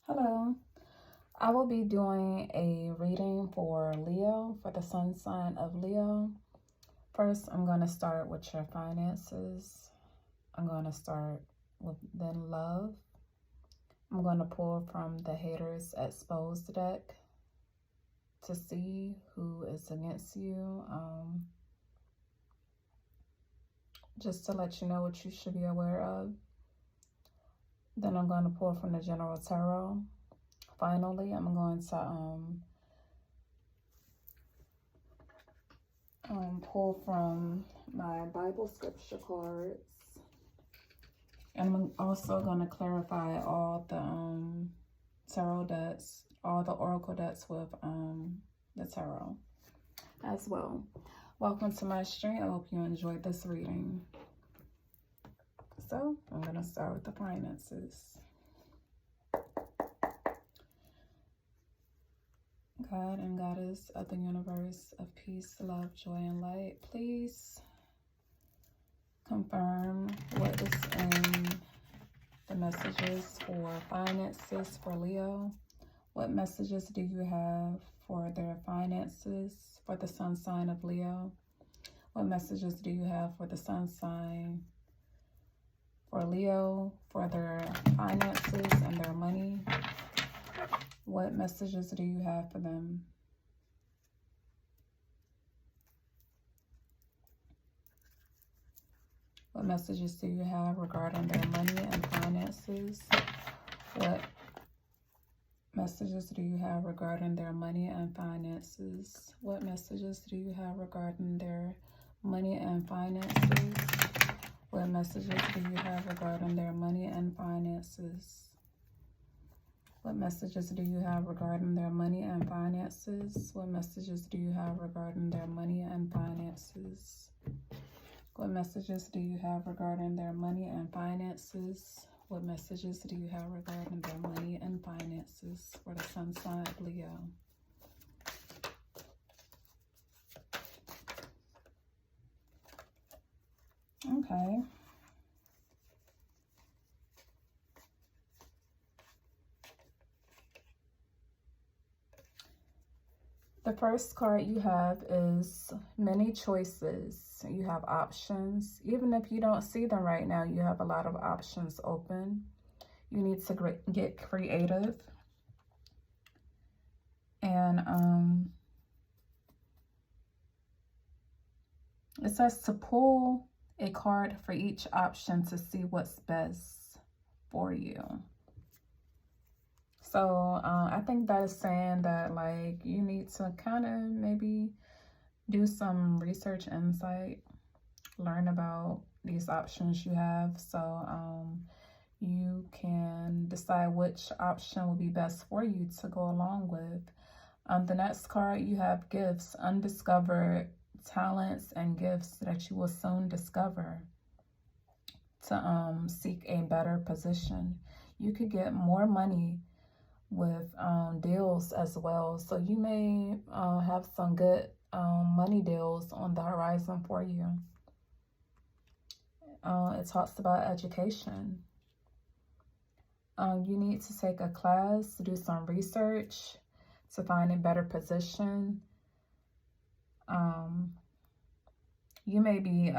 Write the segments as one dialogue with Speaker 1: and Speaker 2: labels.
Speaker 1: Hello. I will be doing a reading for Leo, for the sun sign of Leo. First, I'm going to start with your finances. I'm going to start with then love. I'm going to pull from the Haters Exposed deck to see who is against you. Just to let you know what you should be aware of. Then I'm going to pull from the General Tarot. Finally, I'm going to pull from my Bible scripture cards. And I'm also going to clarify all the tarot decks, all the oracle decks with the tarot as well. Welcome to my stream. I hope you enjoyed this reading. So I'm going to start with the finances. God and Goddess of the universe of peace, love, joy, and light, please confirm what is in the messages for finances for Leo. What messages do you have for their finances for the sun sign of Leo? What messages do you have for the sun sign for Leo for their finances and their money? What messages do you have for them? What messages do you have regarding their money and finances? What messages do you have regarding their money and finances? What messages do you have regarding their money and finances? What messages do you have regarding their money and finances? What messages do you have regarding their money and finances? What messages do you have regarding their money and finances? What messages do you have regarding their money and finances? What messages do you have regarding their money and finances for the sun sign of Leo? Okay. The first card you have is many choices. You have options. Even if you don't see them right now, you have a lot of options open. You need to get creative. And it says to pull a card for each option to see what's best for you. So I think that is saying that, like, you need to kind of maybe do some research, insight, learn about these options you have, so you can decide which option will be best for you to go along with. The next card, you have gifts, undiscovered talents and gifts that you will soon discover to seek a better position. You could get more money with deals as well. So you may have some good money deals on the horizon for you. It talks about education. You need to take a class to do some research to find a better position. You may be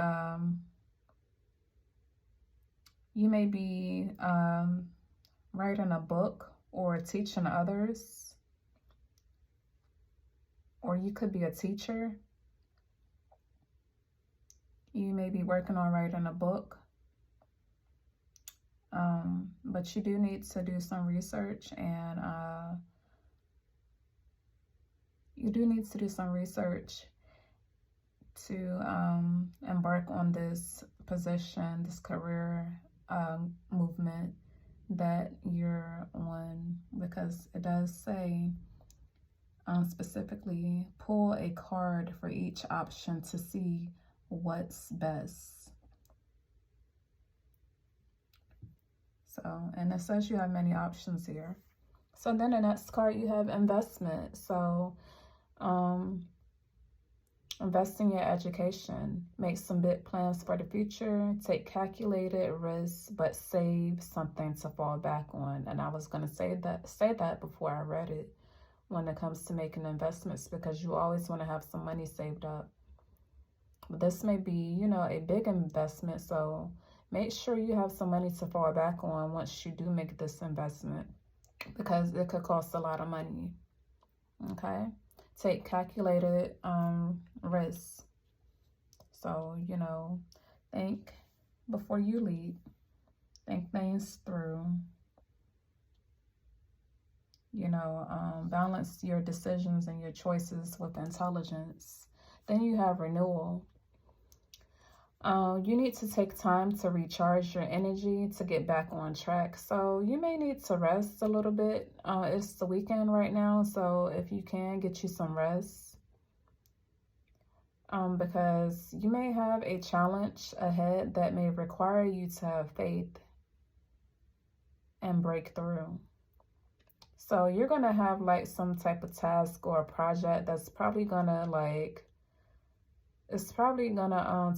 Speaker 1: writing a book or teaching others, or you could be a teacher. You may be working on writing a book, but you do need to do some research, and you do need to do some research to embark on this position, this career movement that you're on, because it does say specifically pull a card for each option to see what's best. So, and it says you have many options here. So then the next card, you have investment. So Invest in your education. Make some big plans for the future. Take calculated risks, but save something to fall back on. And I was going to say that before I read it, when it comes to making investments, because you always want to have some money saved up. But this may be, a big investment. So make sure you have some money to fall back on once you do make this investment, because it could cost a lot of money. Okay? Take calculated risks. So, think before you leap. Think things through. Balance your decisions and your choices with intelligence. Then you have renewal. You need to take time to recharge your energy to get back on track. So you may need to rest a little bit. It's the weekend right now, so if you can, get you some rest. Because you may have a challenge ahead that may require you to have faith and break through. So you're going to have like some type of task or a project that's probably going to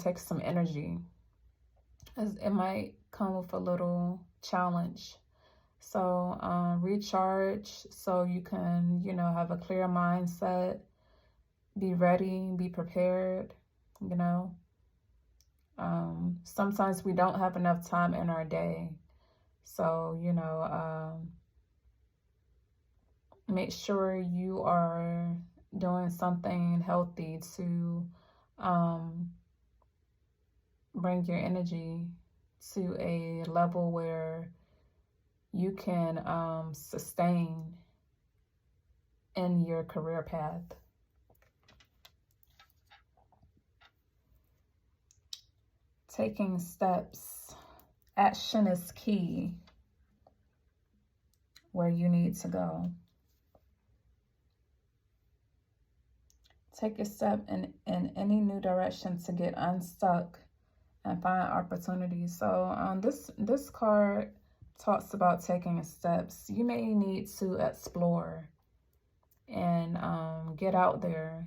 Speaker 1: take some energy. It might come with a little challenge. So recharge so you can, have a clear mindset, be ready, be prepared, Sometimes we don't have enough time in our day. So, make sure you are doing something healthy to bring your energy to a level where you can sustain in your career path. Taking steps. Action is key where you need to go. Take a step in any new direction to get unstuck and find opportunities. So this card talks about taking steps. You may need to explore and get out there.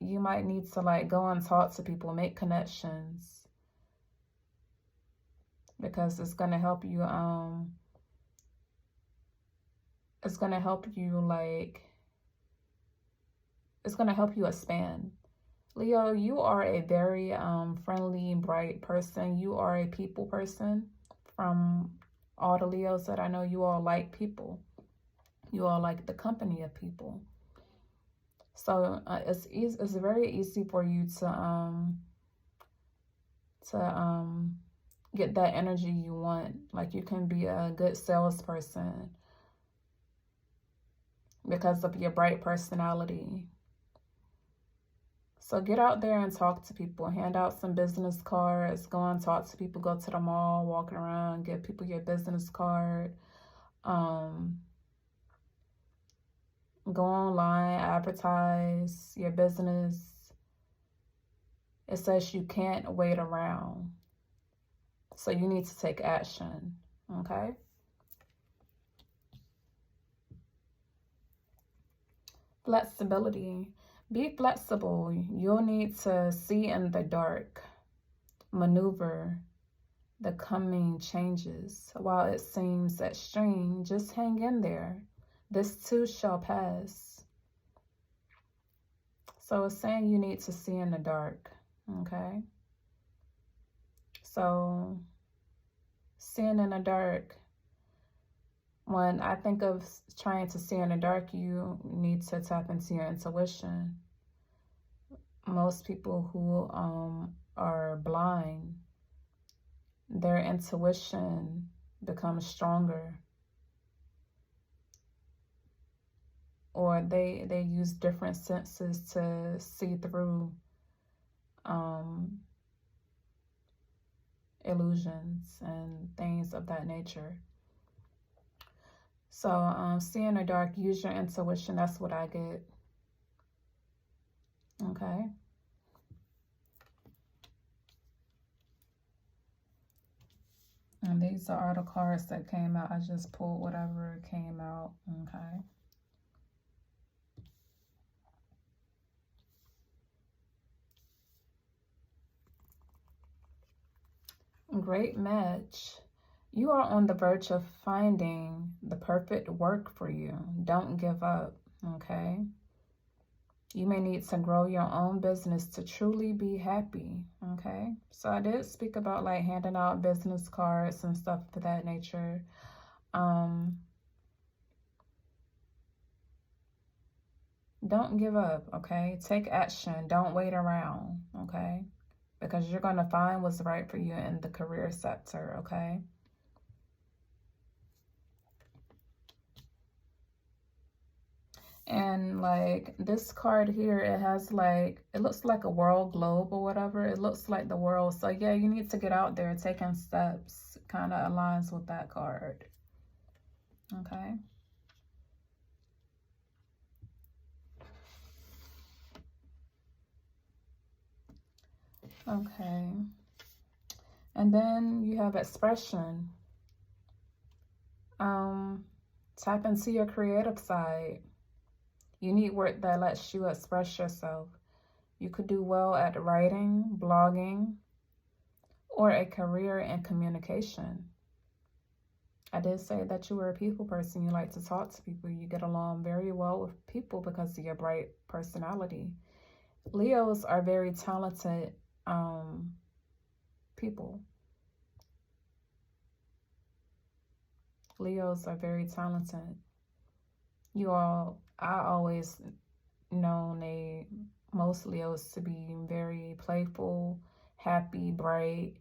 Speaker 1: You might need to go and talk to people, make connections, because it's gonna help you. It's gonna help you expand. Leo, you are a very friendly, bright person. You are a people person. From all the Leos that I know, you all like people. You all like the company of people. So it's very easy for you to get that energy you want. Like, you can be a good salesperson because of your bright personality. So get out there and talk to people. Hand out some business cards. Go and talk to people. Go to the mall, walk around, give people your business card. Go online, advertise your business. It says you can't wait around. So you need to take action, okay? Flexibility. Be flexible. You'll need to see in the dark, maneuver the coming changes. While it seems extreme, just hang in there. This too shall pass. So it's saying you need to see in the dark, okay? So seeing in the dark, when I think of trying to see in the dark, you need to tap into your intuition. Most people who are blind, their intuition becomes stronger. Or they use different senses to see through illusions and things of that nature. So see in the dark, use your intuition. That's what I get. Okay. And these are the cards that came out. I just pulled whatever came out. Okay. great match. You are on the verge of finding the perfect work for you. Don't give up, okay? You may need to grow your own business to truly be happy, okay? So I did speak about like handing out business cards and stuff of that nature. Don't give up, okay? Take action. Don't wait around, okay? Because you're going to find what's right for you in the career sector, okay? And like this card here, it has like, it looks like a world globe or whatever. It looks like the world. So yeah, you need to get out there taking steps. Kind of aligns with that card. Okay. Okay. And then you have expression. Tap into your creative side. You need work that lets you express yourself. You could do well at writing, blogging, or a career in communication. I did say that you were a people person. You like to talk to people. You get along very well with people because of your bright personality. Leos are very talented people. Leos are very talented. I always known most Leos to be very playful, happy, bright.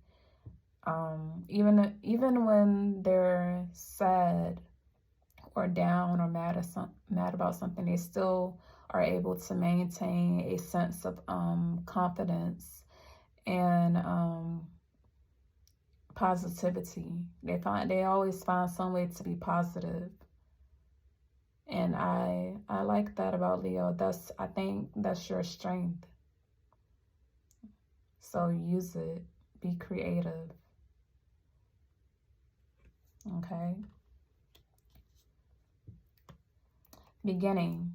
Speaker 1: Even when they're sad or down or mad about something, they still are able to maintain a sense of confidence and positivity. They always find some way to be positive. And I like that about Leo. I think that's your strength. So use it. Be creative. Okay. Beginning.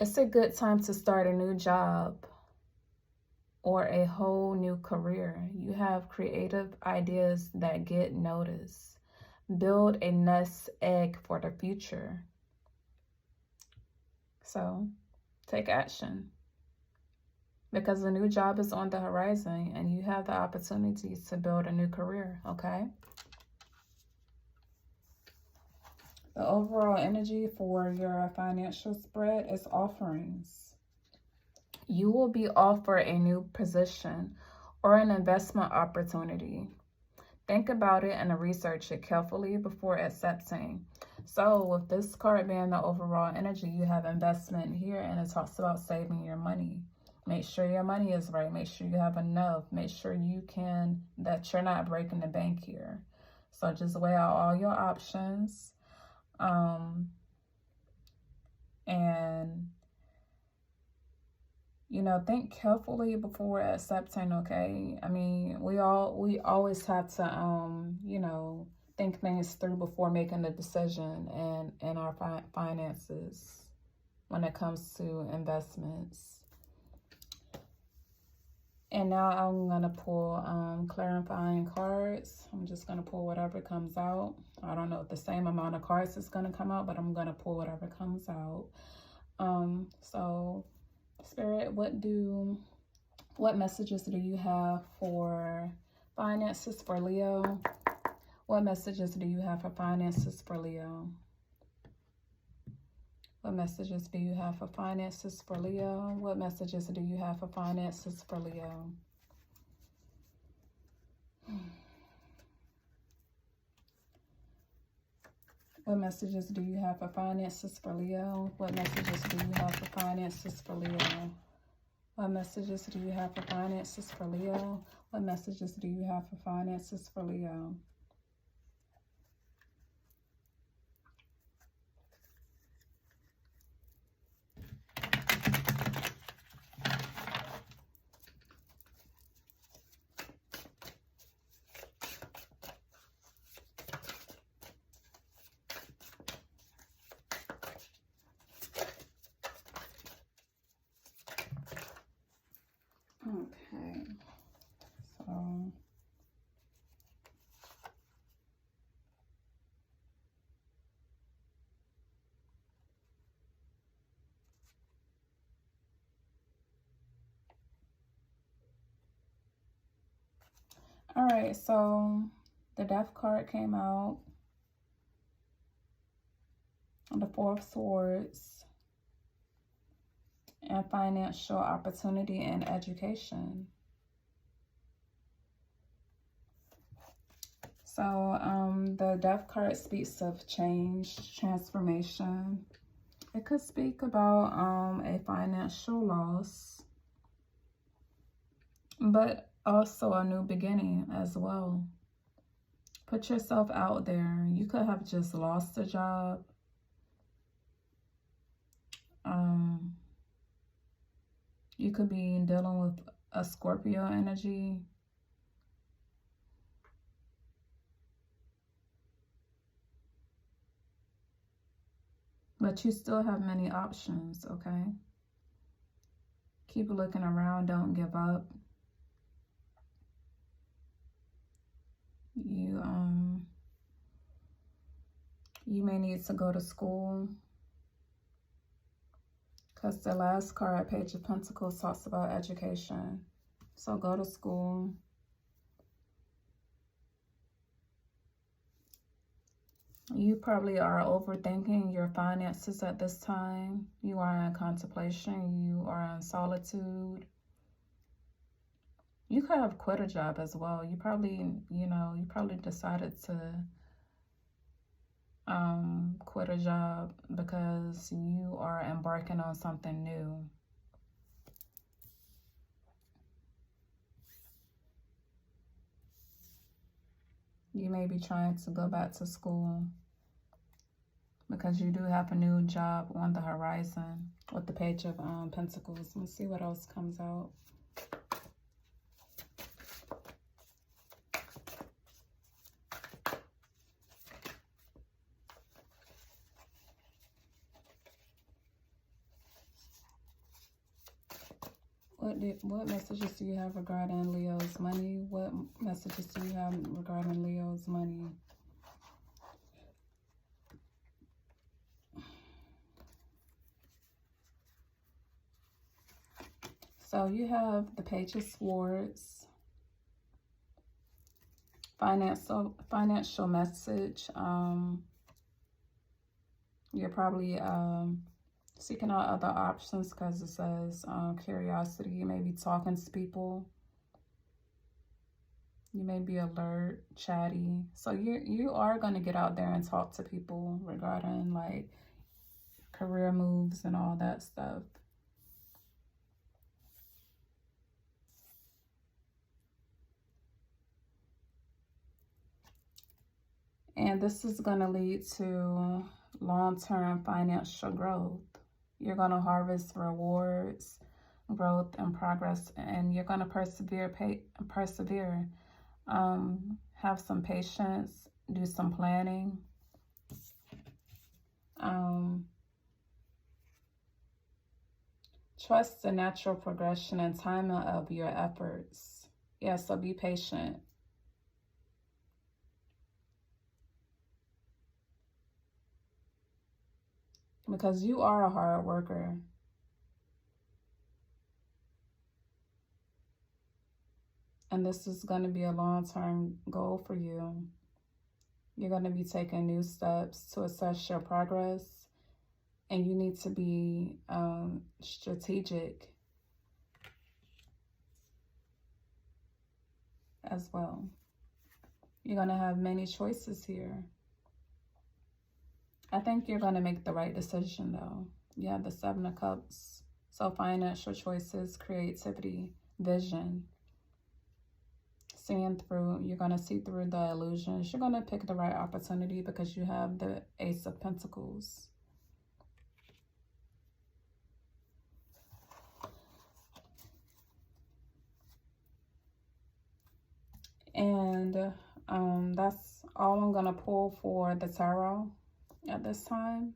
Speaker 1: It's a good time to start a new job or a whole new career. You have creative ideas that get noticed. Build a nest egg for the future. So take action, because a new job is on the horizon and you have the opportunity to build a new career, okay? The overall energy for your financial spread is offerings. You will be offered a new position or an investment opportunity. Think about it and research it carefully before accepting. So with this card being the overall energy, you have investment here, and it talks about saving your money. Make sure your money is right. Make sure you have enough. Make sure that you're not breaking the bank here. So just weigh out all your options. And think carefully before accepting, okay? I mean, we always have to think things through before making a decision in our finances when it comes to investments. And now I'm gonna pull clarifying cards. I'm just gonna pull whatever comes out. I don't know if the same amount of cards is gonna come out, but I'm gonna pull whatever comes out. So Spirit, what messages do you have for finances for Leo? What messages do you have for finances for Leo? What messages do you have for finances for Leo? What messages do you have for finances for Leo? What messages do you have for finances for Leo? What messages do you have for finances for Leo? What messages do you have for finances for Leo? What messages do you have for finances for Leo? Okay, so All right, so the Death card came out. The Four of Swords. And financial opportunity and education. So the Death card speaks of change, transformation. It could speak about a financial loss, but also a new beginning as well. Put yourself out there. You could have just lost a job. You could be dealing with a Scorpio energy. But you still have many options, okay? Keep looking around. Don't give up. You may need to go to school, because the last card, Page of Pentacles, talks about education. So go to school. You probably are overthinking your finances at this time. You are in contemplation. You are in solitude. You could have quit a job as well. You probably, you probably decided to quit a job because you are embarking on something new. You may be trying to go back to school because you do have a new job on the horizon with the Page of Pentacles. Let's see what else comes out. What messages do you have regarding Leo's money? What messages do you have regarding Leo's money? So you have the Page of Swords, financial message. You're probably seeking out other options because it says curiosity. You may be talking to people. You may be alert, chatty. So you are going to get out there and talk to people regarding like career moves and all that stuff. And this is going to lead to long-term financial growth. You're going to harvest rewards, growth, and progress, and you're going to persevere. Have some patience, do some planning. Trust the natural progression and timing of your efforts. Yeah, so be patient. Because you are a hard worker. And this is going to be a long-term goal for you. You're going to be taking new steps to assess your progress. And you need to be strategic as well. You're going to have many choices here. I think you're going to make the right decision, though. You have the Seven of Cups. So financial choices, creativity, vision. Seeing through, you're going to see through the illusions. You're going to pick the right opportunity because you have the Ace of Pentacles. And that's all I'm going to pull for the tarot at this time.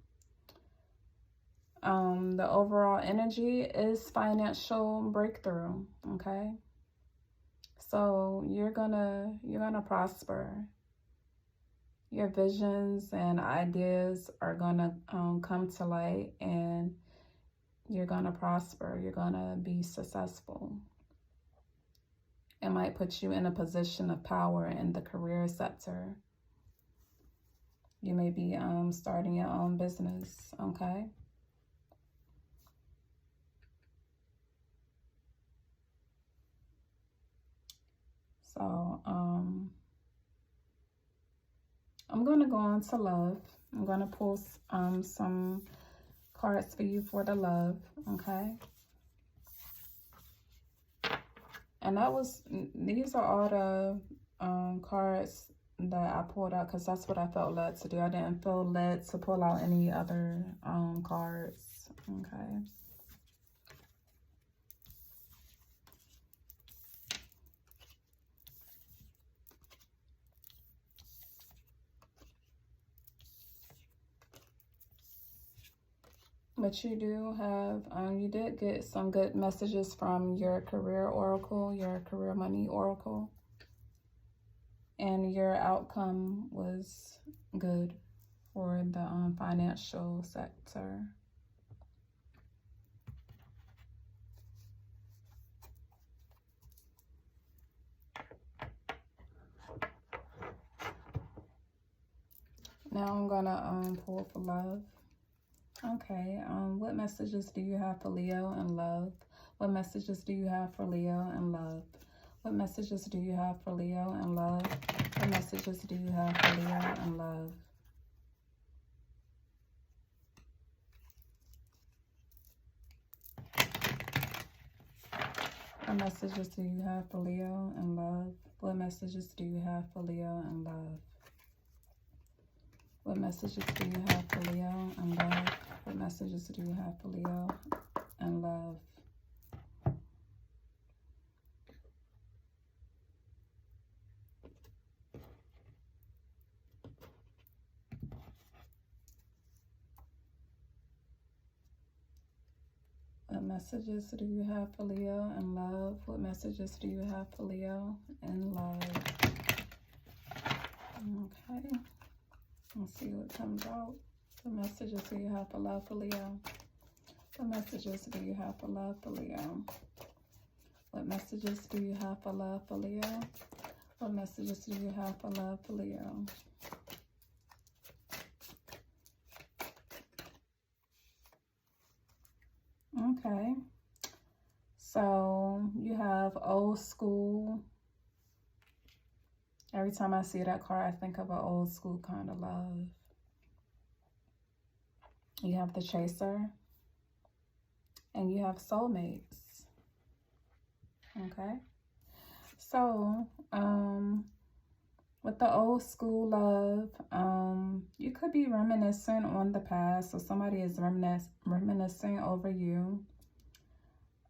Speaker 1: The overall energy is financial breakthrough, okay? So you're gonna prosper. Your visions and ideas are gonna come to light, and you're gonna prosper. You're gonna be successful. It might put you in a position of power in the career sector. You may be starting your own business, okay? So, I'm going to go on to love. I'm going to pull some cards for you for the love, okay? And these are all the cards that I pulled out because that's what I felt led to do. I didn't feel led to pull out any other cards, okay? But you do have, you did get some good messages from your career oracle, your career money oracle. And your outcome was good for the financial sector. Now I'm gonna pull for love. Okay, what messages do you have for Leo and love? What messages do you have for Leo and love? What messages do you have for Leo and love? What messages do you have for Leo and love? What messages do you have for Leo and love? What messages do you have for Leo and love? What messages do you have for Leo and love? What messages do you have for Leo and love? What messages do you have for Leo and love? What messages do you have for Leo and love? Okay. Let's see what comes out. What messages do you have for love for Leo? What messages do you have for love for Leo? What messages do you have for love for Leo? What messages do you have for love for Leo? Okay. So you have old school. Every time I see that card, I think of an old school kind of love. You have the chaser. And you have soulmates. Okay. So, with the old school love, you could be reminiscing on the past. So somebody is reminiscing over you.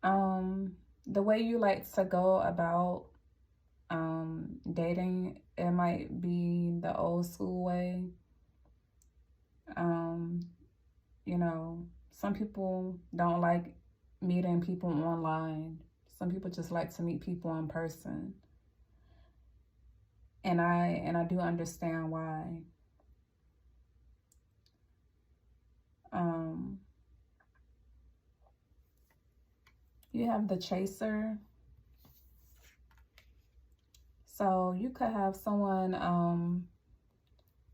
Speaker 1: The way you like to go about dating, it might be the old school way. You know, some people don't like meeting people online. Some people just like to meet people in person. And I do understand why. You have the chaser. So you could have someone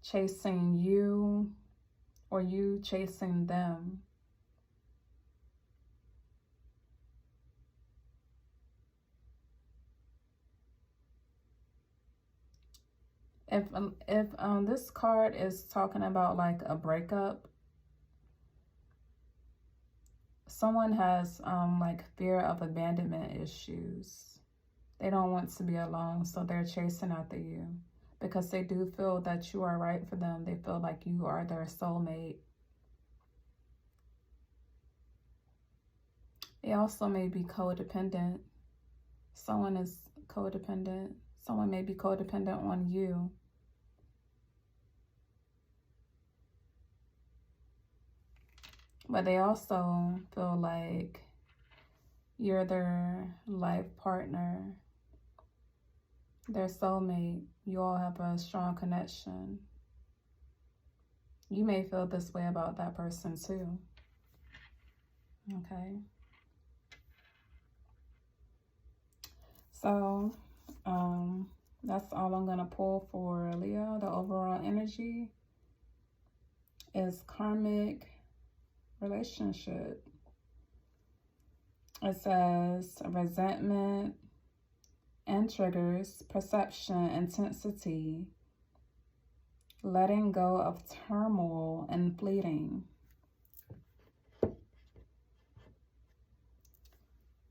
Speaker 1: chasing you or you chasing them. If this card is talking about like a breakup, someone has like fear of abandonment issues. They don't want to be alone, so they're chasing after you because they do feel that you are right for them. They feel like you are their soulmate. They also may be codependent. Someone is codependent. Someone may be codependent on you. But they also feel like you're their life partner, their soulmate. You all have a strong connection. You may feel this way about that person too. Okay. So That's all I'm going to pull for Leo. The overall energy is karmic relationship. It says resentment and triggers, perception, intensity, letting go of turmoil and fleeting.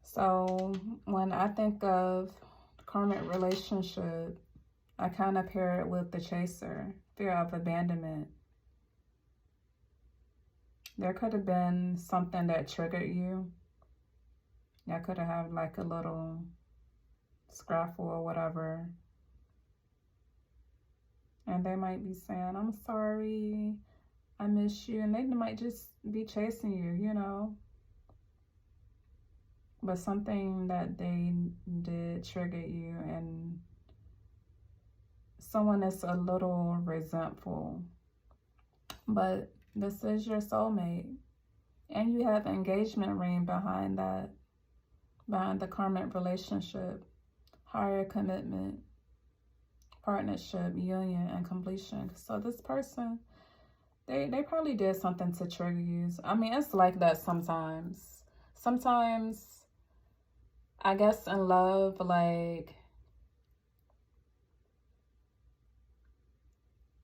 Speaker 1: So when I think of karmic relationship, I kind of pair it with the chaser, fear of abandonment. There could have been something that triggered you. Y'all could have had like a little scraffle or whatever. And they might be saying, I'm sorry, I miss you. And they might just be chasing you, you know. But something that they did trigger you, and someone is a little resentful. But this is your soulmate. And you have an engagement ring behind that, behind the karmic relationship, higher commitment, partnership, union, and completion. So this person, they probably did something to trigger you. I mean, it's like that sometimes. Sometimes, I guess in love, like,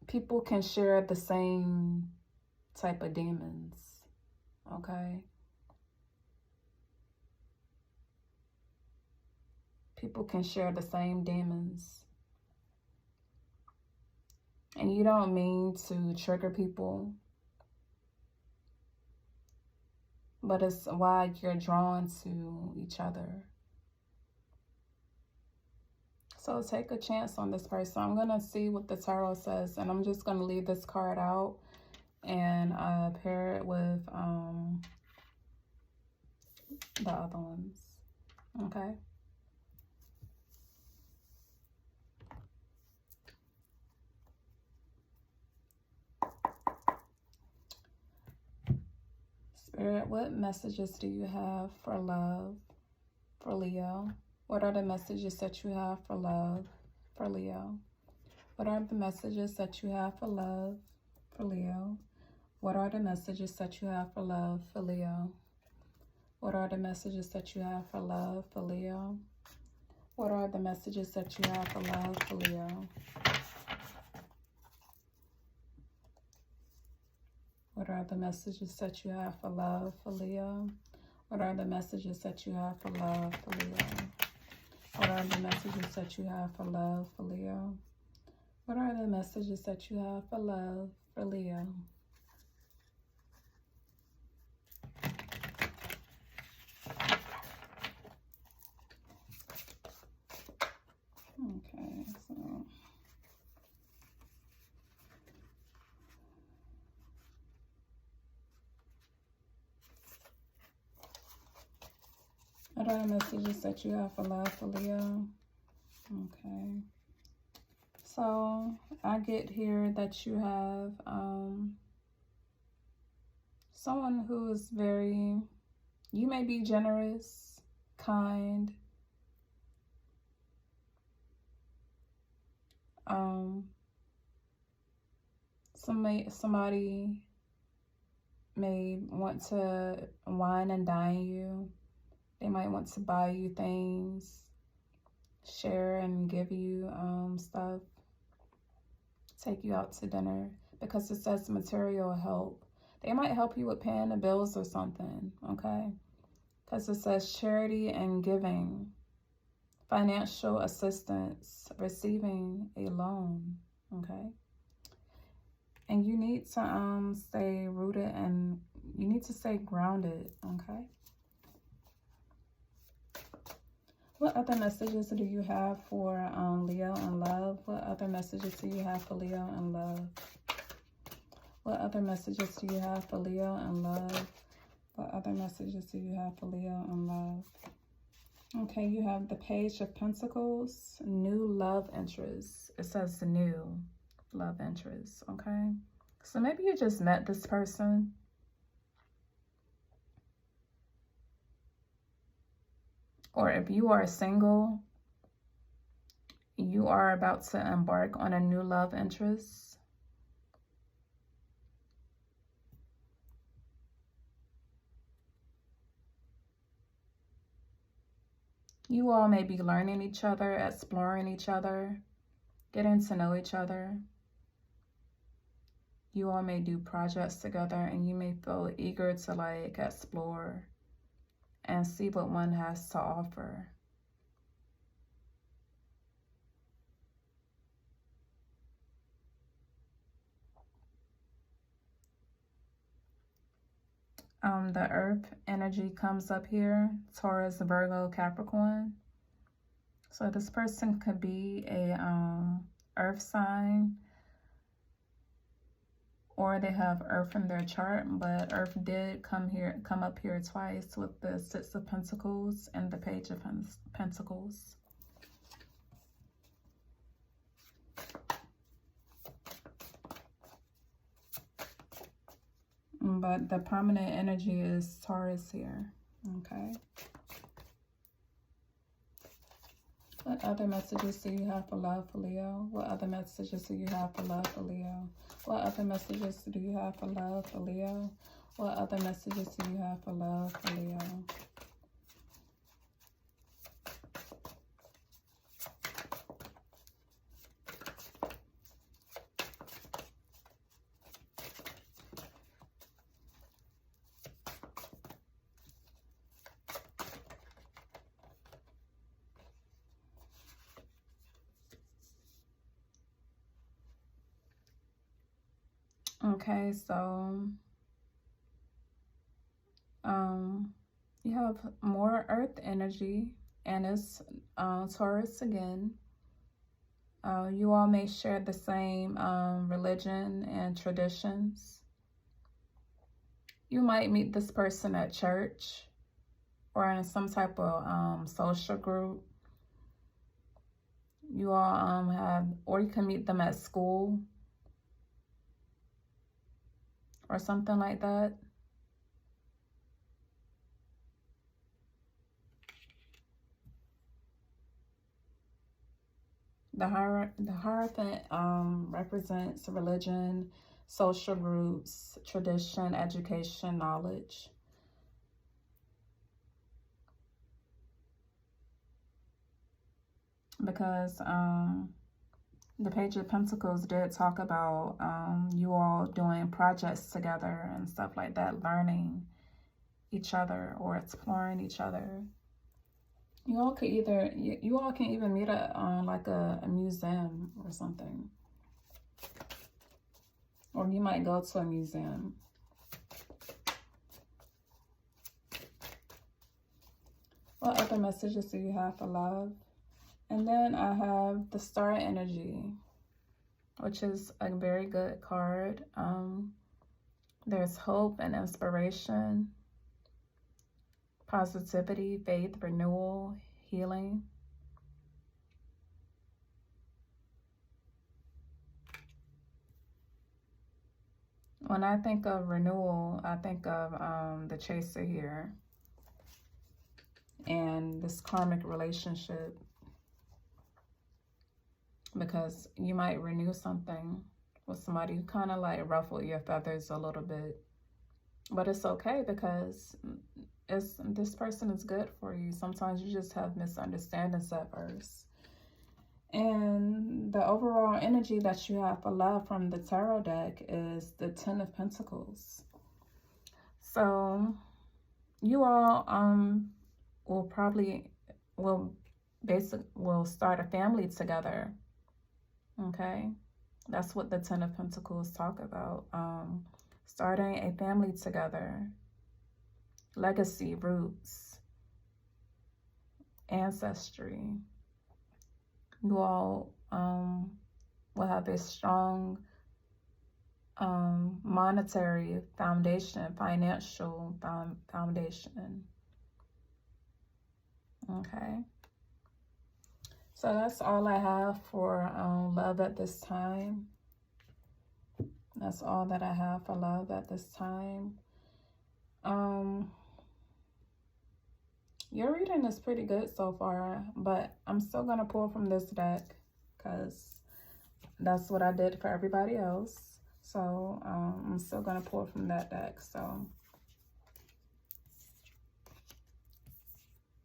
Speaker 1: people can share the same type of demons, okay? People can share the same demons. And you don't mean to trigger people, but it's why you're drawn to each other. So take a chance on this person. I'm going to see what the tarot says, and I'm just going to leave this card out and pair it with the other ones, okay? Spirit, what messages do you have for love for Leo? What are the messages that you have for love for Leo? What are the messages that you have for love for Leo? What are the messages that you have for love for Leo? What are the messages that you have for love for Leo? What are the messages that you have for love for Leo? What are the messages that you have for love for Leo? What are the messages that you have for love for Leo? What are the messages that you have for love for Leo? What are the messages that you have for love for Leo? Okay, so what are the messages that you have for love for Leo? Okay. So I get here that you have someone who is very, you may be generous, kind, somebody may want to wine and dine you. They might want to buy you things, share and give you stuff, take you out to dinner, because it says material help. They might help you with paying the bills or something, okay? Because it says charity and giving, financial assistance, receiving a loan, okay? And you need to stay rooted, and you need to stay grounded, okay? What other messages do you have for Leo in love? What other messages do you have for Leo in love? What other messages do you have for Leo in love? What other messages do you have for Leo in love? Okay, you have the Page of Pentacles, new love interest. It says new love interest, okay? So maybe you just met this person. Or if you are single, you are about to embark on a new love interest. You all may be learning each other, exploring each other, getting to know each other. You all may do projects together, and you may feel eager to like explore and see what one has to offer. The earth energy comes up here, Taurus, Virgo, Capricorn. So this person could be a earth sign, or they have earth in their chart, but earth did come up here twice with the Six of Pentacles and the Page of Pentacles. But the permanent energy is Taurus here. Okay. What other messages do you have for love for Leo? What other messages do you have for love for Leo? What other messages do you have for love for Leo? What other messages do you have for love for Leo? Okay, so you have more earth energy, and it's Taurus again. You all may share the same religion and traditions. You might meet this person at church or in some type of social group. You all or you can meet them at school or something like that. The Hierophant represents religion, social groups, tradition, education, knowledge. Because the Page of Pentacles did talk about you all doing projects together and stuff like that, learning each other or exploring each other. You all can even meet at like a museum or something. Or you might go to a museum. What other messages do you have for love? And then I have the Star Energy, which is a very good card. There's hope and inspiration, positivity, faith, renewal, healing. When I think of renewal, I think of the Chaser here and this karmic relationship, because you might renew something with somebody who kind of like ruffled your feathers a little bit, but it's okay because this person is good for you. Sometimes you just have misunderstandings at first. And the overall energy that you have for love from the tarot deck is the Ten of Pentacles. So you all will start a family together. Okay, that's what the Ten of Pentacles talk about. Starting a family together, legacy, roots, ancestry. You all will have a strong monetary foundation, financial foundation. Okay. So that's all I have for love at this time. That's all that I have for love at this time. Your reading is pretty good so far, but I'm still going to pull from this deck because that's what I did for everybody else. So I'm still going to pull from that deck. So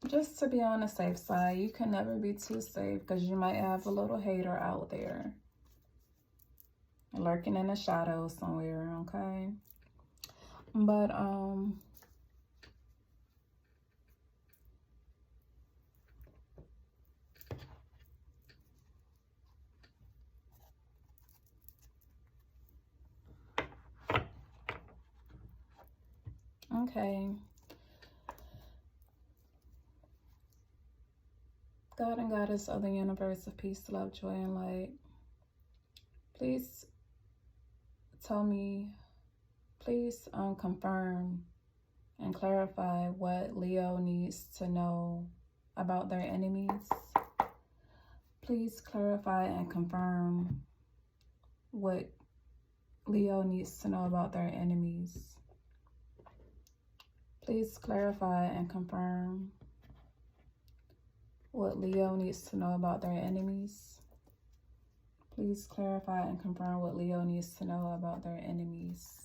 Speaker 1: just to be on the safe side, you can never be too safe because you might have a little hater out there lurking in the shadows somewhere, okay? But okay. God and Goddess of the universe of peace, love, joy, and light, please tell me, please confirm and clarify what Leo needs to know about their enemies. Please clarify and confirm what Leo needs to know about their enemies. Please clarify and confirm what Leo needs to know about their enemies. Please clarify and confirm what Leo needs to know about their enemies.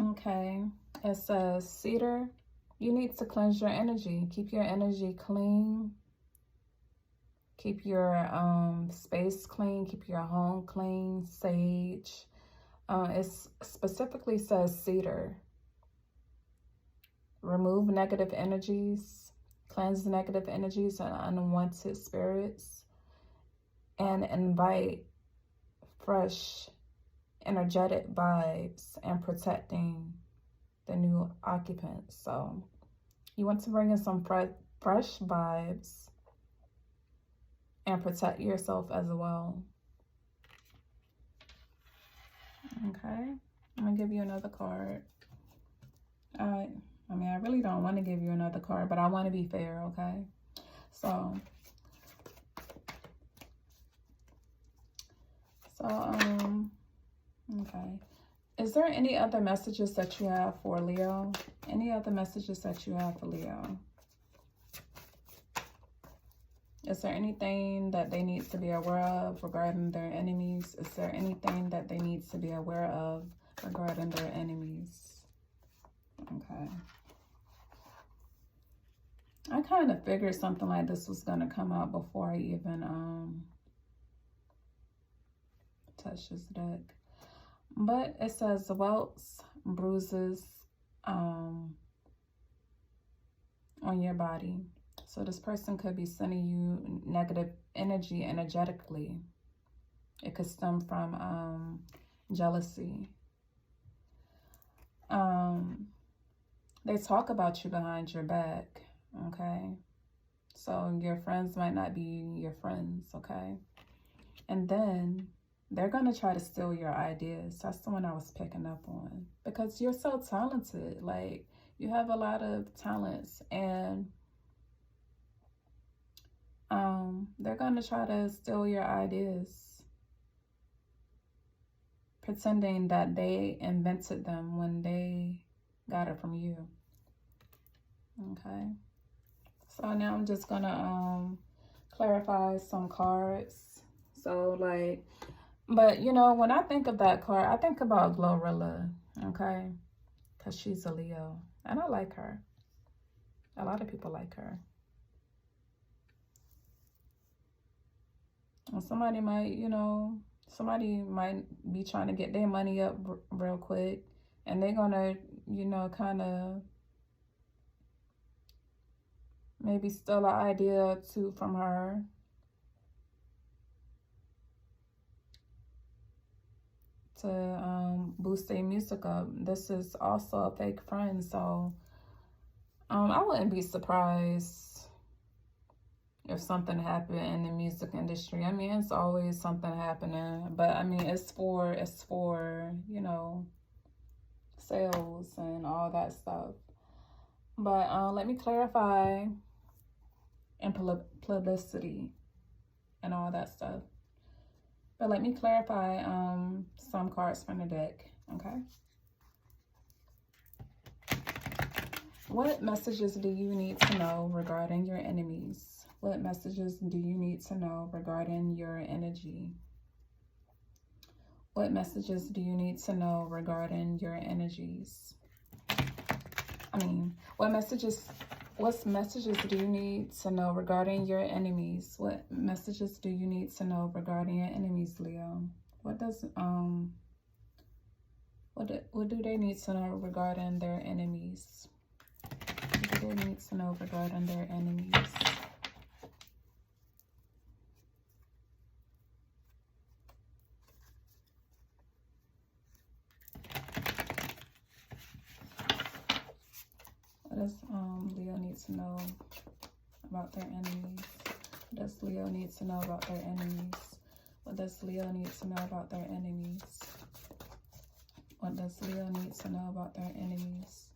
Speaker 1: Okay, it says, Cedar, you need to cleanse your energy. Keep your energy clean. Keep your space clean. Keep your home clean. Sage. It specifically says cedar. Remove negative energies. Cleanse negative energies and unwanted spirits. And invite fresh energetic vibes and protecting the new occupants. So you want to bring in some fresh vibes and protect yourself as well. Okay, I'm gonna give you another card. I mean, I really don't want to give you another card, but I want to be fair, okay? So okay. Is there any other messages that you have for Leo? Any other messages that you have for Leo? Is there anything that they need to be aware of regarding their enemies? Is there anything that they need to be aware of regarding their enemies? Okay. I kind of figured something like this was going to come out before I even touch this deck. But it says welts, bruises on your body. So this person could be sending you negative energy energetically. It could stem from jealousy. They talk about you behind your back, okay? So your friends might not be your friends, okay? And then they're going to try to steal your ideas. That's the one I was picking up on. Because you're so talented. Like, you have a lot of talents. And they're going to try to steal your ideas. Pretending that they invented them when they got it from you. Okay. So now I'm just going to clarify some cards. So, like... But, you know, when I think of that card, I think about Glorilla, okay? Because she's a Leo. And I like her. A lot of people like her. And somebody might, you know, somebody might be trying to get their money up real quick. And they're going to, you know, kind of maybe steal an idea or two from her. To boost their music up. This is also a fake friend, so I wouldn't be surprised if something happened in the music industry. I mean, it's always something happening, but I mean, it's for, you know, sales and all that stuff. But let me clarify, and publicity and all that stuff. But let me clarify some cards from the deck, okay? What messages do you need to know regarding your enemies? What messages do you need to know regarding your energy? What messages do you need to know regarding your energies? I mean, what messages do you need to know regarding your enemies? What messages do you need to know regarding your enemies, Leo? What do they need to know regarding their enemies? What do they need to know regarding their enemies? What does Leo need to know about their enemies? What does Leo need to know about their enemies? What does Leo need to know about their enemies? What does Leo need to know about their enemies?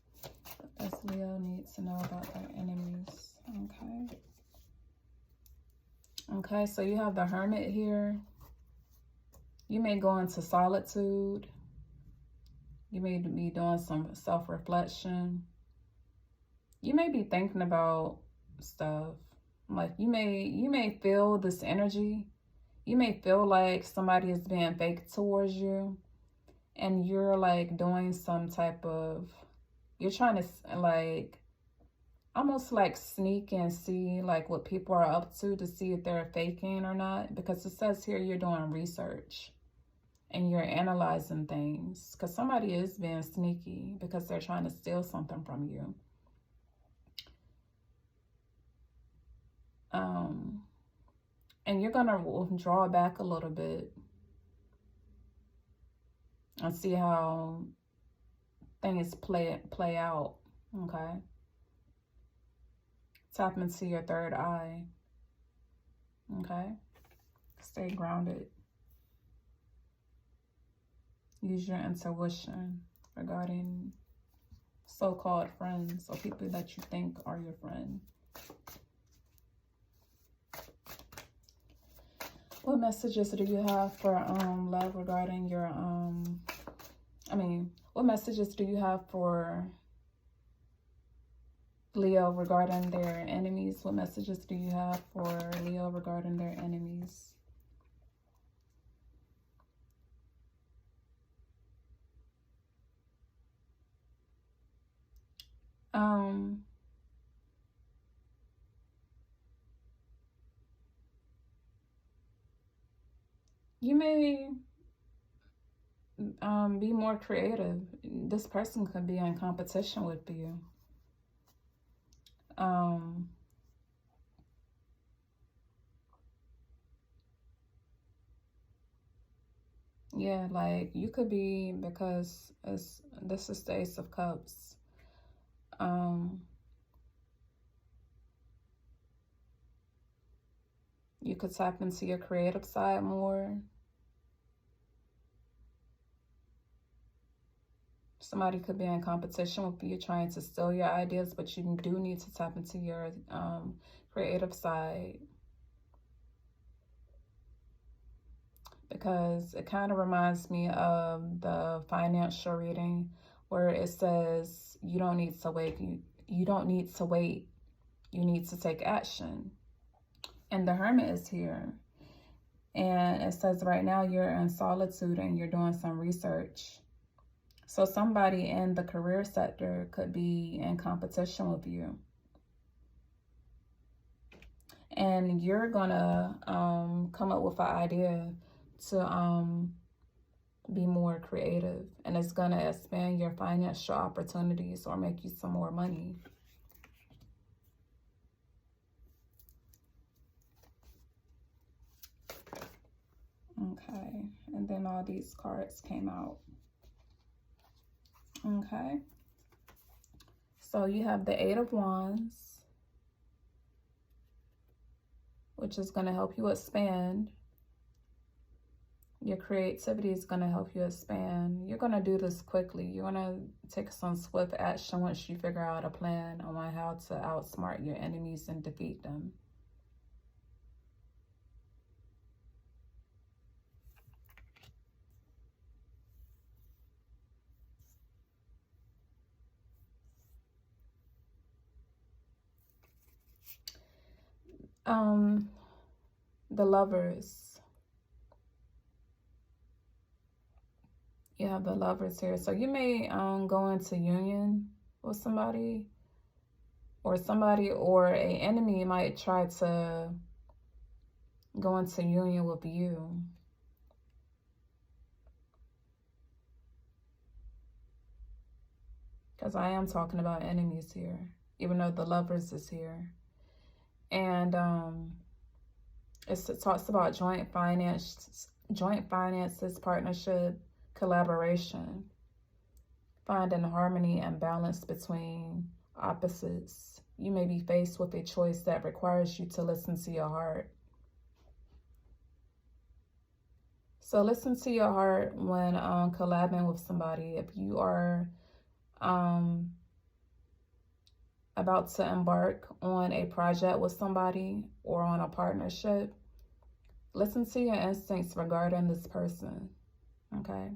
Speaker 1: What does Leo need to know about their enemies? Okay. Okay, so you have the Hermit here. You may go into solitude. You may be doing some self-reflection. You may be thinking about stuff. Like you may feel this energy. You may feel like somebody is being fake towards you, and you're like doing some type of, you're trying to like almost like sneak and see like what people are up to see if they're faking or not, because it says here you're doing research and you're analyzing things, because somebody is being sneaky because they're trying to steal something from you. And you're gonna draw back a little bit and see how things play out. Okay, tap into your third eye. Okay, stay grounded. Use your intuition regarding so-called friends or people that you think are your friend. What messages do you have for love regarding your what messages do you have for Leo regarding their enemies? What messages do you have for Leo regarding their enemies? You may be more creative. This person could be in competition with you. Yeah, like you could be, because this is the Ace of Cups. You could tap into your creative side more. Somebody could be in competition with you, trying to steal your ideas, but you do need to tap into your creative side, because it kind of reminds me of the financial reading where it says you don't need to wait. You don't need to wait. You need to take action. And the Hermit is here. And it says right now you're in solitude and you're doing some research. So somebody in the career sector could be in competition with you. And you're gonna come up with an idea to be more creative. And it's gonna expand your financial opportunities or make you some more money. Okay, and then all these cards came out. Okay, So you have the Eight of Wands, which is going to help you expand. Your creativity is going to help you expand. You're going to do this quickly. You're going to take some swift action once you figure out a plan on how to outsmart your enemies and defeat them. The Lovers. You have the Lovers here. So you may go into union with somebody, or an enemy might try to go into union with you. Because I am talking about enemies here, even though the Lovers is here. And it talks about joint finances, partnership, collaboration, finding harmony and balance between opposites. You may be faced with a choice that requires you to listen to your heart. So listen to your heart when collabing with somebody. If you are about to embark on a project with somebody or on a partnership, listen to your instincts regarding this person, okay?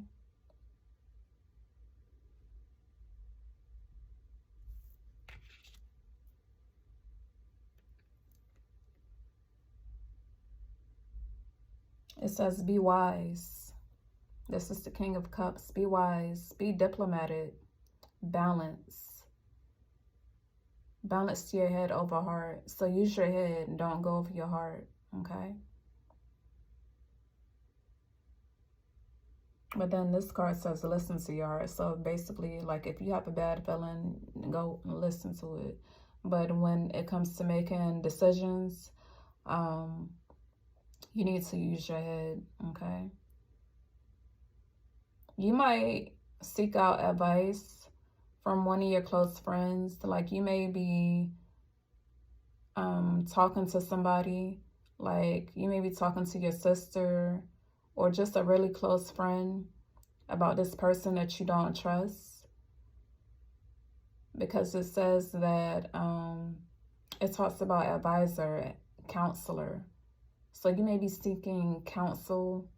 Speaker 1: It says, be wise. This is the King of Cups. Be wise. Be diplomatic. Balance. Balance your head over heart. So use your head and don't go over your heart, okay? But then this card says listen to your heart. So basically, like, if you have a bad feeling, go listen to it. But when it comes to making decisions, you need to use your head, okay? You might seek out advice from one of your close friends. Like, you may be talking to somebody, like you may be talking to your sister or just a really close friend about this person that you don't trust, because it says that it talks about advisor, counselor. So you may be seeking counsel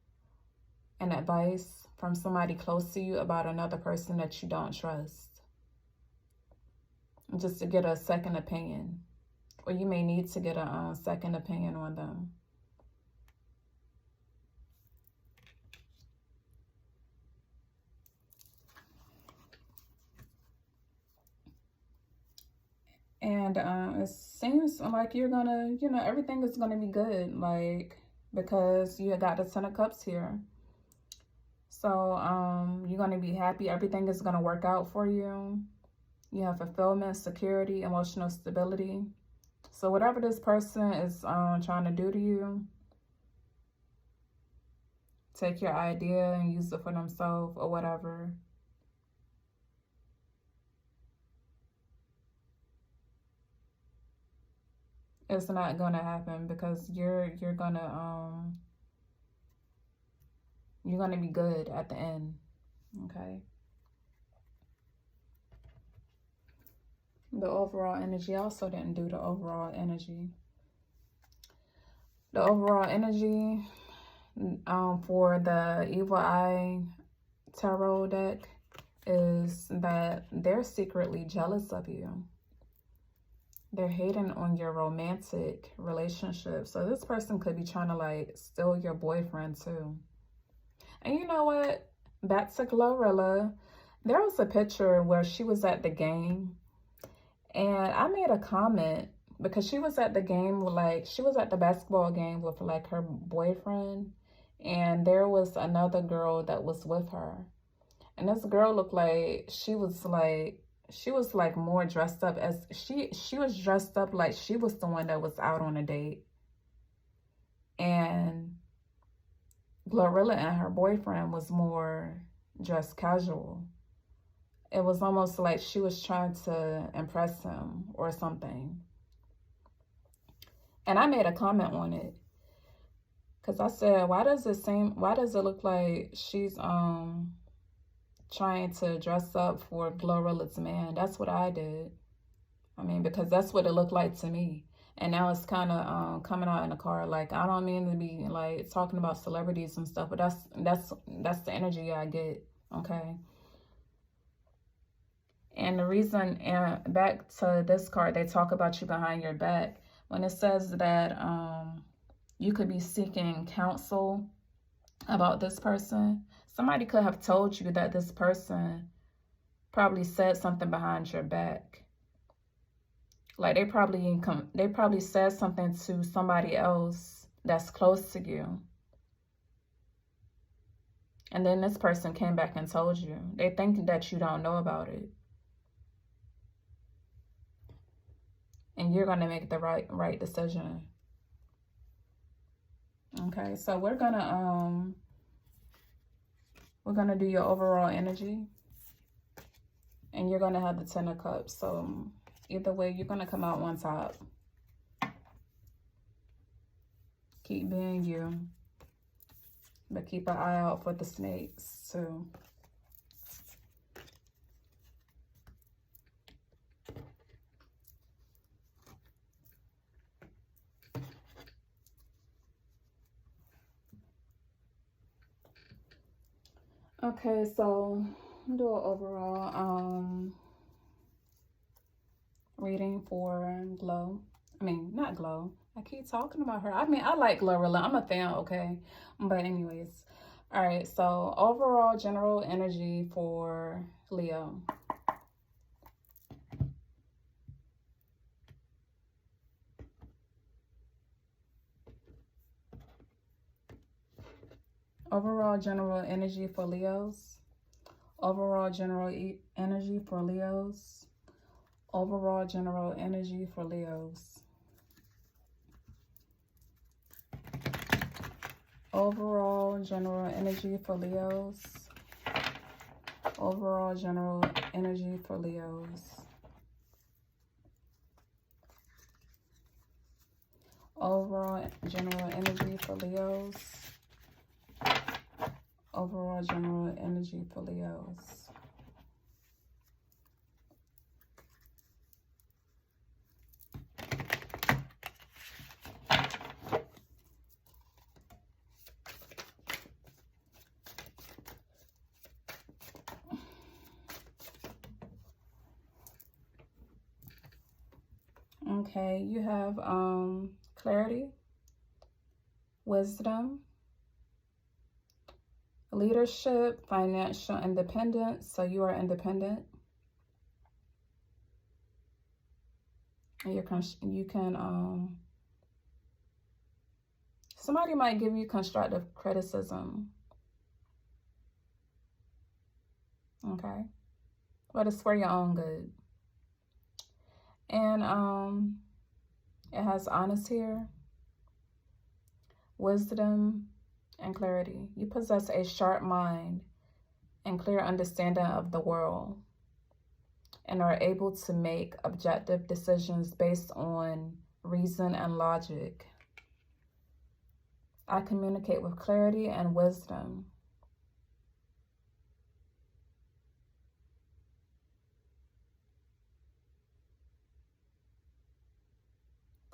Speaker 1: and advice from somebody close to you about another person that you don't trust, just to get a second opinion. Or you may need to get a second opinion on them. And it seems like you're gonna, everything is gonna be good, like, because you got the Ten of Cups here. So you're gonna be happy. Everything is gonna work out for you. You have fulfillment, security, emotional stability. So whatever this person is trying to do to you, take your idea and use it for themselves or whatever. It's not gonna happen, because you're gonna be good at the end, okay? The overall energy, I also didn't do the overall energy. The overall energy for the Evil Eye Tarot deck is that they're secretly jealous of you. They're hating on your romantic relationship. So this person could be trying to, like, steal your boyfriend too. And you know what? Back to Glorilla. There was a picture where she was at the game. And I made a comment because she was at the game with, like, she was at the basketball game with, like, her boyfriend. And there was another girl that was with her. And this girl looked like she was like more dressed up, as she was dressed up like she was the one that was out on a date. And Glorilla and her boyfriend was more dressed casual. It was almost like she was trying to impress him or something. And I made a comment on it. Because I said, why does it look like she's trying to dress up for Glorilla's man? That's what I did. I mean, because that's what it looked like to me. And now it's kind of coming out in the car. Like, I don't mean to be like talking about celebrities and stuff, but that's the energy I get. Okay. And the reason, and back to this card, they talk about you behind your back. When it says that you could be seeking counsel about this person, somebody could have told you that this person probably said something behind your back. Like they probably said something to somebody else that's close to you. And then this person came back and told you. They think that you don't know about it. And you're going to make the right decision. Okay, so we're gonna do your overall energy. And you're gonna have the Ten of Cups. So either way, you're gonna come out on top. Keep being you. But keep an eye out for the snakes too. Okay, so do an overall reading for Glow. I mean, not Glow. I keep talking about her. I mean, I like Glorilla. I'm a fan, okay? But anyways. All right, so overall general energy for Leo. Overall general energy for Leos. Overall general energy for Leos. Overall general energy for Leos. Overall general energy for Leos. Overall general energy for Leos. Overall general energy for Leos. Overall general energy for Leos. Okay, you have clarity, wisdom, leadership, financial independence. So you are independent. And you can somebody might give you constructive criticism. Okay, but it's for your own good. And it has honest here, wisdom, and clarity. You possess a sharp mind and clear understanding of the world and are able to make objective decisions based on reason and logic. I communicate with clarity and wisdom.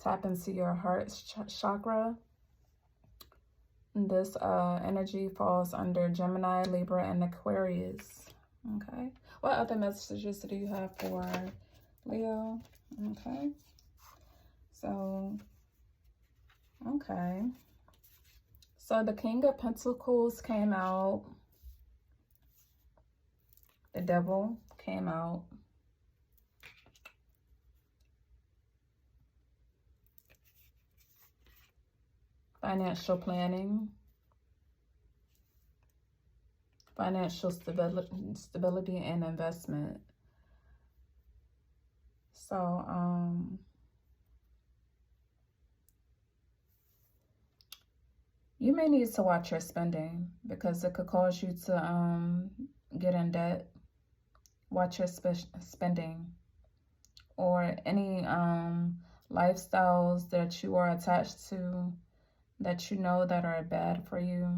Speaker 1: Tap into your heart chakra. This energy falls under Gemini, Libra, and Aquarius. Okay. What other messages do you have for Leo? Okay. So, okay. So the King of Pentacles came out. The Devil came out. Financial planning. Financial stability and investment. So, you may need to watch your spending because it could cause you to get in debt watch your spending, or any lifestyles that you are attached to that you know that are bad for you.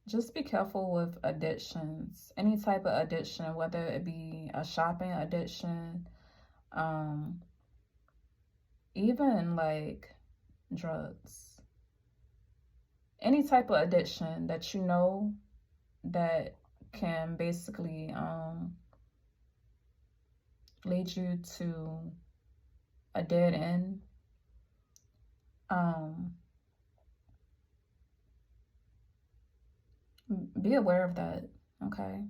Speaker 1: Just be careful with addictions, any type of addiction, whether it be a shopping addiction, even like drugs, any type of addiction that you know that can basically lead you to a dead end. Be aware of that, okay?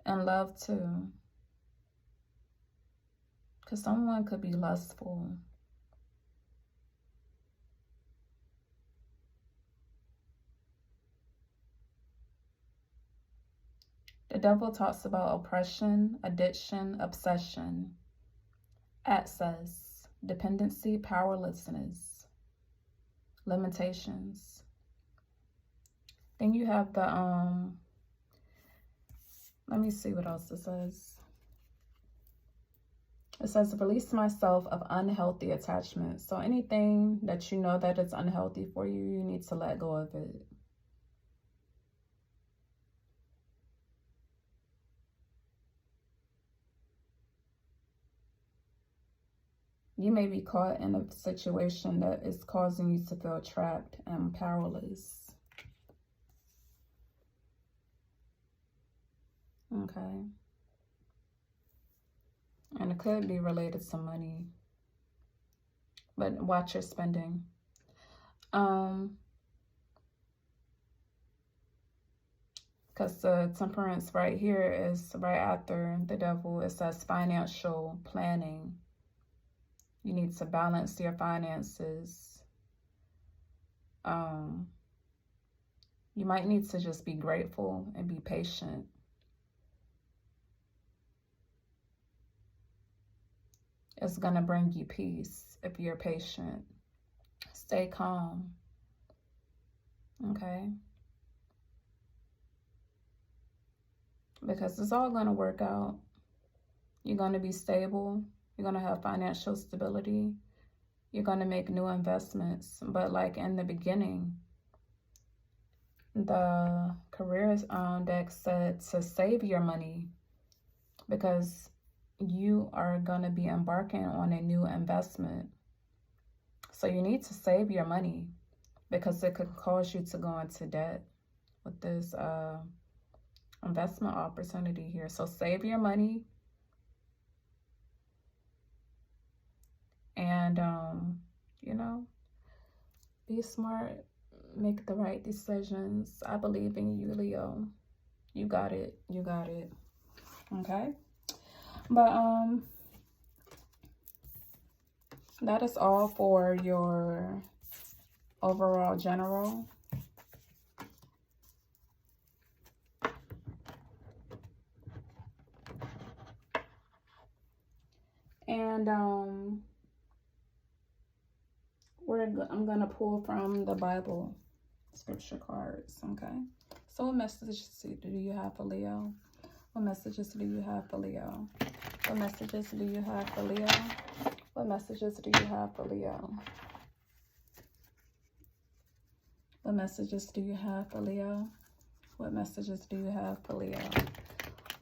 Speaker 1: And love too, because someone could be lustful. The devil talks about oppression, addiction, obsession, access, dependency, powerlessness, limitations. Then you have the, let me see what else it says. It says, release myself of unhealthy attachment. So anything that you know that is unhealthy for you, you need to let go of it. You may be caught in a situation that is causing you to feel trapped and powerless. Okay. And it could be related to money. But watch your spending. Because the temperance right here is right after the devil. It says financial planning. You need to balance your finances. You might need to just be grateful and be patient. It's going to bring you peace if you're patient. Stay calm. Okay? Because it's all going to work out. You're going to be stable. You're going to have financial stability. You're going to make new investments. But like in the beginning, the careers deck said to save your money, because you are going to be embarking on a new investment. So you need to save your money, because it could cause you to go into debt with this investment opportunity here. So save your money. And, you know, be smart, make the right decisions. I believe in you, Leo. You got it. You got it. Okay? But, that is all for your overall general. And, I'm going to pull from the Bible scripture cards, okay? So what messages do you have for Leo? What messages do you have for Leo? What messages do you have for Leo? What messages do you have for Leo? What messages do you have for Leo? What messages do you have for Leo?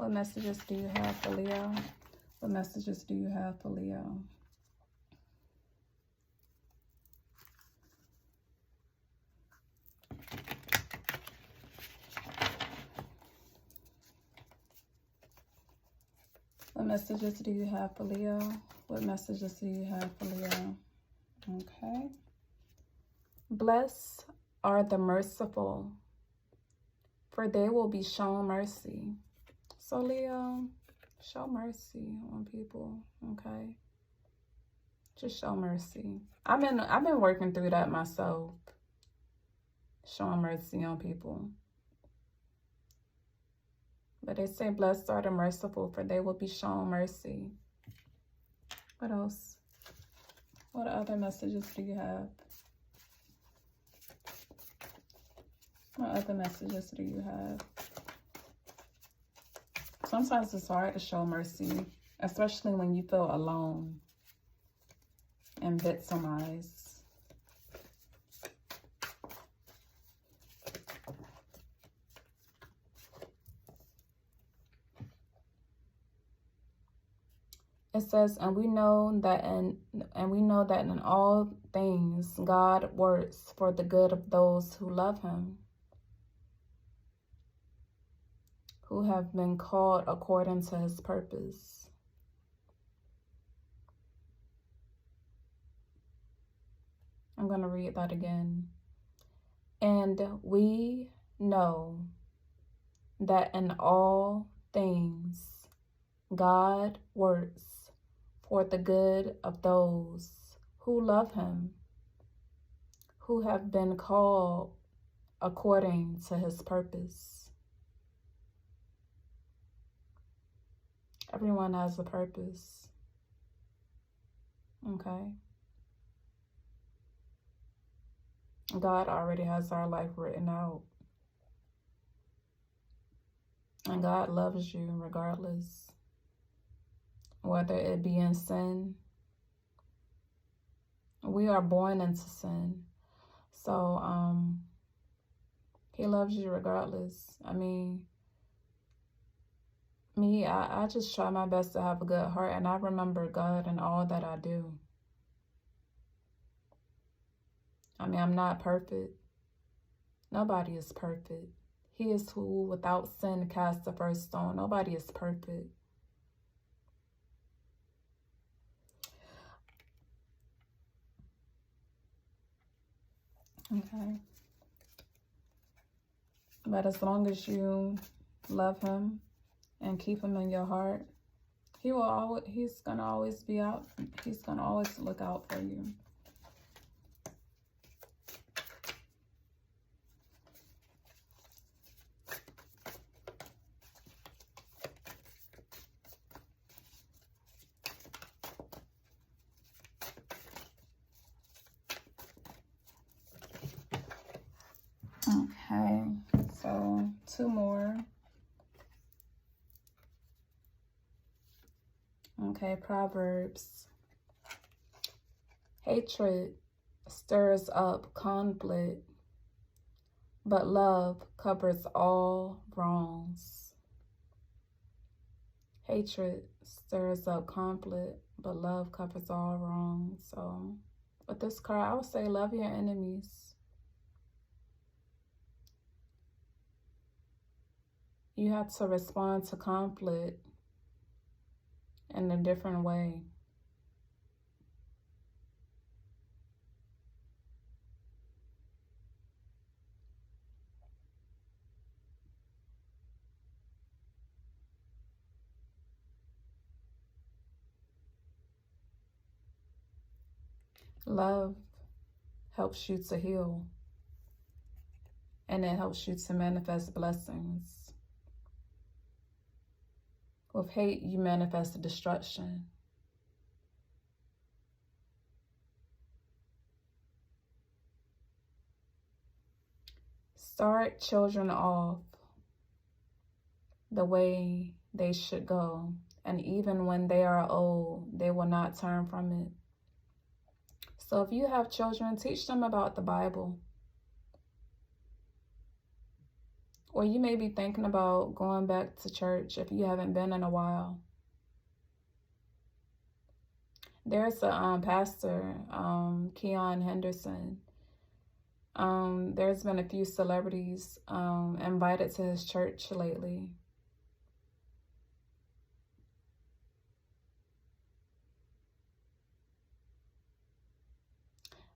Speaker 1: What messages do you have for Leo? What messages do you have for Leo? What messages do you have for Leo? What messages do you have for Leo? Okay. Blessed are the merciful, for they will be shown mercy. So Leo, show mercy on people, okay? Just show mercy. I've been working through that myself. Showing mercy on people. But they say, blessed are the merciful, for they will be shown mercy. What else? What other messages do you have? What other messages do you have? Sometimes it's hard to show mercy, especially when you feel alone and victimized. It says, and we know that in all things God works for the good of those who love him, who have been called according to his purpose. I'm going to read that again. And we know that in all things God works for the good of those who love him, who have been called according to his purpose. Everyone has a purpose. Okay? God already has our life written out. And God loves you regardless. Whether it be in sin. We are born into sin. So, he loves you regardless. I mean, me, I just try my best to have a good heart, and I remember God in all that I do. I mean, I'm not perfect. Nobody is perfect. He is who without sin cast the first stone. Nobody is perfect. Okay. But as long as you love him and keep him in your heart, he's gonna always be out. He's gonna always look out for you. Okay, so 2 more. Okay, Proverbs. Hatred stirs up conflict, but love covers all wrongs. Hatred stirs up conflict, but love covers all wrongs. So with this card, I would say love your enemies. You have to respond to conflict in a different way. Love helps you to heal, and it helps you to manifest blessings. With hate, you manifest destruction. Start children off the way they should go, and even when they are old, they will not turn from it. So if you have children, teach them about the Bible. Or you may be thinking about going back to church if you haven't been in a while. There's a pastor, Keon Henderson. There's been a few celebrities invited to his church lately.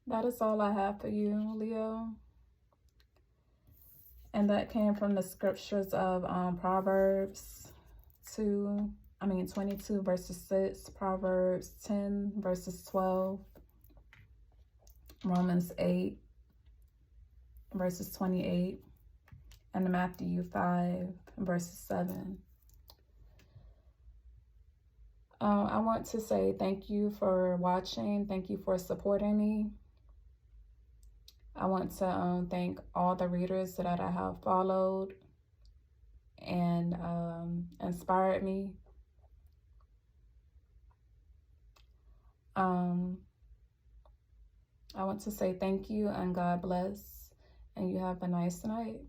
Speaker 1: That is all I have for you, Leo. And that came from the scriptures of Proverbs 22 verses 6, Proverbs 10 verses 12, Romans 8 verses 28, and Matthew 5 verses 7. I want to say thank you for watching. Thank you for supporting me. I want to thank all the readers that I have followed. and inspired me. I want to say thank you and God bless, and you have a nice night.